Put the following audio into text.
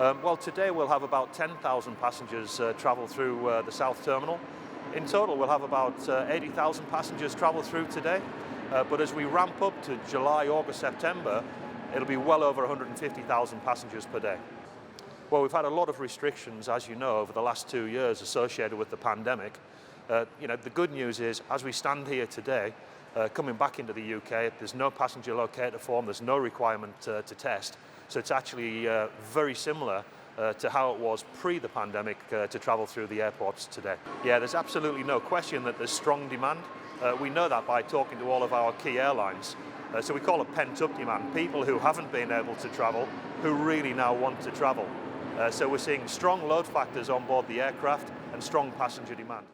Well, today we'll have about 10,000 passengers travel through the South Terminal. In total, we'll have about 80,000 passengers travel through today. But as we ramp up to July, August, September, it'll be well over 150,000 passengers per day. Well, we've had a lot of restrictions, as you know, over the last 2 years associated with the pandemic. The good news is, as we stand here today, coming back into the UK, there's no passenger locator form, there's no requirement to test. So it's actually very similar to how it was pre the pandemic to travel through the airports today. Yeah, there's absolutely no question that there's strong demand. We know that by talking to all of our key airlines. So we call it pent-up demand, people who haven't been able to travel, who really now want to travel. So we're seeing strong load factors on board the aircraft and strong passenger demand.